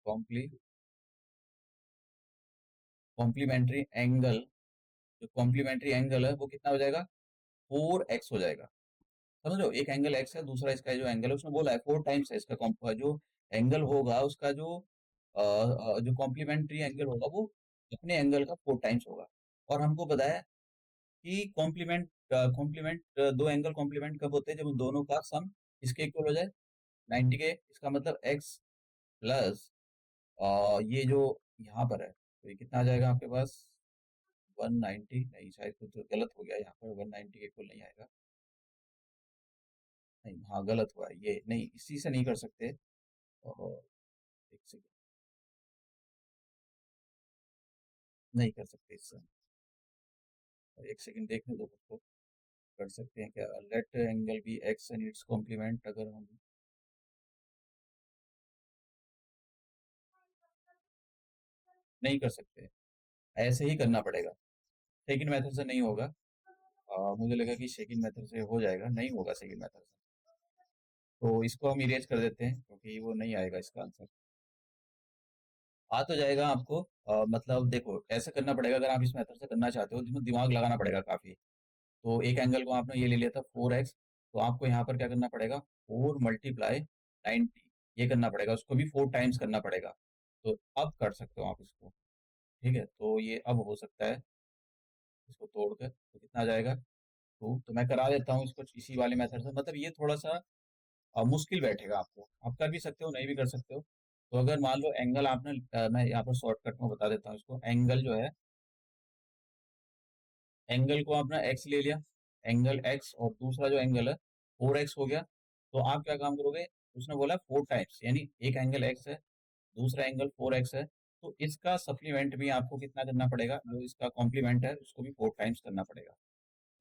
comple complementary angle, जो कॉम्प्लीमेंट्री एंगल है वो कितना हो जाएगा, 4x हो जाएगा। समझ लो, एक एंगल एक्स है, दूसरा इसका जो एंगल है, उसने बोला है 4 टाइम्स है इसका जो एंगल होगा, उसका जो कॉम्प्लीमेंट्री एंगल होगा वो अपने एंगल का 4 टाइम्स होगा। और हमको बताया कि कॉम्प्लीमेंट दो एंगल कॉम्प्लीमेंट कब होते हैं, जब उन दोनों का सम इसके इक्वल हो जाए, 90 के। इसका मतलब एक्स प्लस ये जो यहाँ पर है, तो ये कितना आ जाएगा आपके पास, 190 नहीं, शायद कुछ गलत हो गया यहाँ पर, 190 के इक्वल नहीं आएगा। नहीं, हाँ गलत हुआ है, ये नहीं, इसी से नहीं कर सकते। और एक सेकंड, नहीं कर सकते इससे। और एक सेकंड देखने दो खुद को, कर सकते हैं क्या, let angle be x and its complement, अगर हम नहीं कर सकते, ऐसे ही करना पड़ेगा। सेकंड मेथड से नहीं होगा। मुझे लगा कि सेकंड मेथड से हो जाएगा, नहीं होगा सेकंड मेथड से। तो इसको हम इरेज कर देते हैं, क्योंकि वो नहीं आएगा इसका आंसर। आ तो जाएगा आपको, मतलब देखो ऐसे करना पड़ेगा, अगर आप इस मेथड से करना चाहते हो, जिसमें दिमाग लगाना पड़ेगा काफी। तो एक एंगल को आपने ये ले लिया था 4x, तो आपको यहाँ पर क्या करना पड़ेगा, 4 × 90, ये करना पड़ेगा, उसको भी 4 टाइम्स करना पड़ेगा। तो अब कर सकते हो आप इसको। ठीक है, तो ये अब हो सकता है, इसको तोड़कर तो कितना आ जाएगा, 2। तो मैं करा देता हूँ इसको इसी वाले मेथड से, मतलब ये थोड़ा सा मुश्किल बैठेगा आपको, आप कर भी सकते हो नहीं भी कर सकते हो। तो अगर मान लो एंगल आपने मैं यहाँ पर शॉर्टकट में बता देता हूँ इसको, एंगल जो है, एंगल को आपने एक्स ले लिया, एंगल एक्स, और दूसरा जो एंगल है 4x हो गया। तो आप क्या काम करोगे, उसने बोला 4 टाइम्स, यानी एक एंगल एक्स है, दूसरा एंगल 4x है, तो इसका सप्लीमेंट भी आपको कितना करना पड़ेगा, जो इसका कॉम्प्लीमेंट है उसको भी 4 टाइम्स करना पड़ेगा।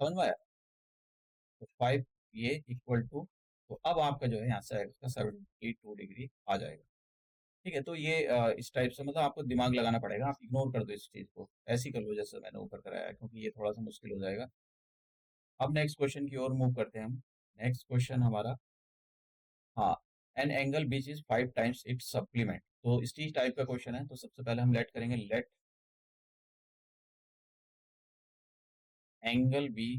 समझ में आया। तो 5 ये इक्वल टू, तो अब आपका जो है यहाँ से x का 72 डिग्री आ जाएगा। ठीक है, तो ये इस टाइप से मतलब आपको दिमाग लगाना पड़ेगा, आप इग्नोर कर दो इस चीज़ को, ऐसे ही कर लो जैसे मैंने ऊपर कराया है, क्योंकि ये थोड़ा सा मुश्किल हो जाएगा। अब नेक्स्ट क्वेश्चन की ओर मूव करते हैं हम। नेक्स्ट क्वेश्चन हमारा, हाँ, an angle beach is 5 times it's supplement. तो इस चीज टाइप का क्वेश्चन है, तो सबसे पहले हम लेट करेंगे, लेट एंगल बी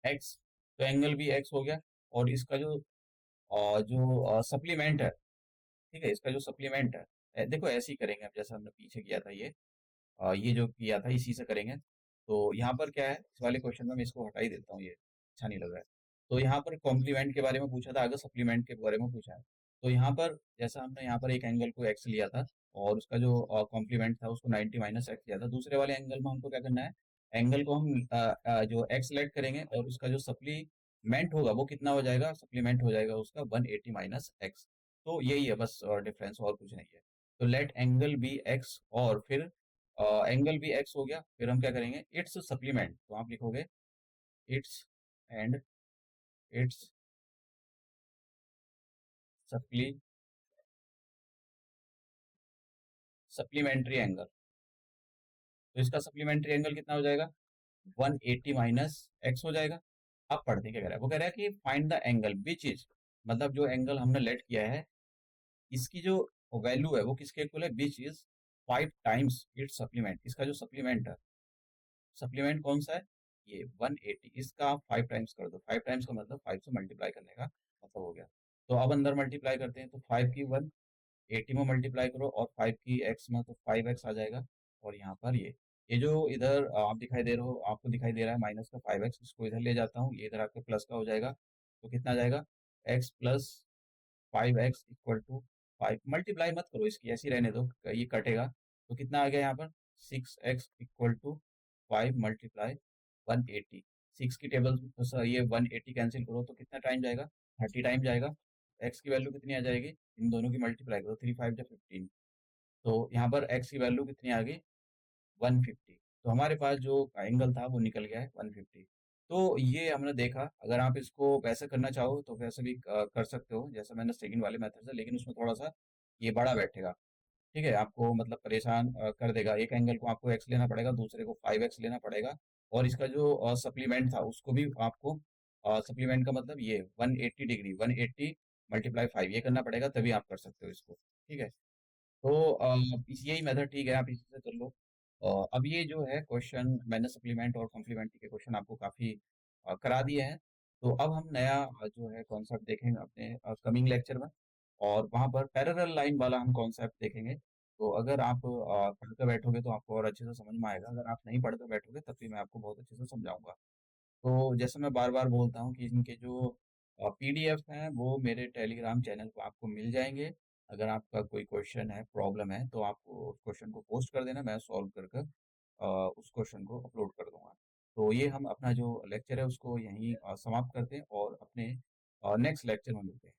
एक्स। तो एंगल बी एक्स हो गया, और इसका जो सप्लीमेंट है, ठीक है, इसका जो सप्लीमेंट है, देखो ऐसे ही करेंगे अब जैसा हमने पीछे किया था, ये जो किया था इसी से करेंगे। तो यहाँ पर क्या है, इस वाले क्वेश्चन में मैं इसको हटा ही देता हूँ, ये अच्छा नहीं लग रहा है। तो यहाँ पर कॉम्प्लीमेंट के बारे में पूछा था, अगर सप्लीमेंट के बारे में पूछा है, तो यहाँ पर जैसा हमने यहाँ पर एक एंगल को एक्स लिया था, और उसका जो कॉम्प्लीमेंट था उसको 90 माइनस एक्स लिया था, दूसरे वाले एंगल में हमको क्या करना है, एंगल को हम जो एक्स सेलेक्ट करेंगे, और उसका जो सप्लीमेंट होगा वो कितना हो जाएगा, सप्लीमेंट हो जाएगा उसका 180 माइनस एक्स। तो यही है बस डिफरेंस, और कुछ नहीं है। तो लेट एंगल बी एक्स, और फिर एंगल भी एक्स हो गया, फिर हम क्या करेंगे, इट्स सप्लीमेंट, तो आप लिखोगे it's and it's supply supplementary angle. तो इसका सप्लीमेंट्री एंगल कितना हो जाएगा, 180 माइनस एक्स हो जाएगा। अब पढ़ते हैं क्या कह रहा है, वो कह रहा है कि find the angle which is, मतलब जो एंगल हमने लेट किया है, इसकी जो वैल्यू है वो किसके इक्वल है, which is 5 times it's supplement, इसका जो सप्लीमेंट है, सप्लीमेंट कौन सा है, ये 180, इसका आप 5 टाइम्स कर दो, 5 टाइम्स का मतलब 5 से मल्टीप्लाई करने का मतलब हो गया। तो अब अंदर मल्टीप्लाई करते हैं, तो 5 की 180 में मल्टीप्लाई करो, और 5 की एक्स में, तो 5x आ जाएगा। और यहाँ पर ये जो इधर आप दिखाई दे रहे हो, आपको दिखाई दे रहा है माइनस का 5x, इसको इधर ले जाता हूँ, ये इधर आपके प्लस का हो जाएगा। तो कितना आ जाएगा, x plus 5x equal to 5, multiply मत करो इसकी, ऐसी रहने दो, ये कटेगा। तो कितना आ गया यहाँ पर, 6x इक्वल टू 5 मल्टीप्लाई 180। 6 की टेबल तो सर ये 180 कैंसिल करो, तो कितना टाइम जाएगा, 30 टाइम जाएगा। x की वैल्यू कितनी आ जाएगी, इन दोनों की मल्टीप्लाई करो, 3 5 जा 15। तो यहाँ पर x की वैल्यू कितनी आ गई, 150। तो हमारे पास जो एंगल था वो निकल गया है 150। तो ये हमने देखा, अगर आप इसको वैसे करना चाहो तो वैसे भी कर सकते हो, जैसे मैंने सेकंड वाले मेथड से, लेकिन उसमें थोड़ा सा ये बड़ा बैठेगा। ठीक है, आपको मतलब परेशान कर देगा, एक एंगल को आपको एक्स लेना पड़ेगा, दूसरे को 5x लेना पड़ेगा, और इसका जो सप्लीमेंट था उसको भी आपको, सप्लीमेंट का मतलब ये 180 डिग्री, 180 मल्टीप्लाई 5 ये करना पड़ेगा, तभी आप कर सकते हो इसको। ठीक है, तो यही मेथड ठीक है, आप इसी से कर लो। अब ये जो है क्वेश्चन मैंने सप्लीमेंट और कॉम्प्लीमेंट्री के क्वेश्चन आपको काफ़ी करा दिए हैं। तो अब हम नया जो है कॉन्सेप्ट देखेंगे अपने कमिंग लेक्चर में, और वहाँ पर पैरेलल लाइन वाला हम कॉन्सेप्ट देखेंगे। तो अगर आप पढ़कर बैठोगे तो आपको और अच्छे से समझ में आएगा, अगर आप नहीं पढ़कर बैठोगे तब भी मैं आपको बहुत अच्छे से समझाऊंगा। तो जैसे मैं बार बार बोलता हूँ कि इनके जो पीडीएफ हैं वो मेरे टेलीग्राम चैनल पर आपको मिल जाएंगे। अगर आपका कोई क्वेश्चन है, प्रॉब्लम है, तो आप उस क्वेश्चन को पोस्ट कर देना, मैं सॉल्व कर कर उस क्वेश्चन को अपलोड कर दूंगा। तो ये हम अपना जो लेक्चर है उसको यहीं समाप्त करते हैं, और अपने नेक्स्ट लेक्चर में मिलते हैं।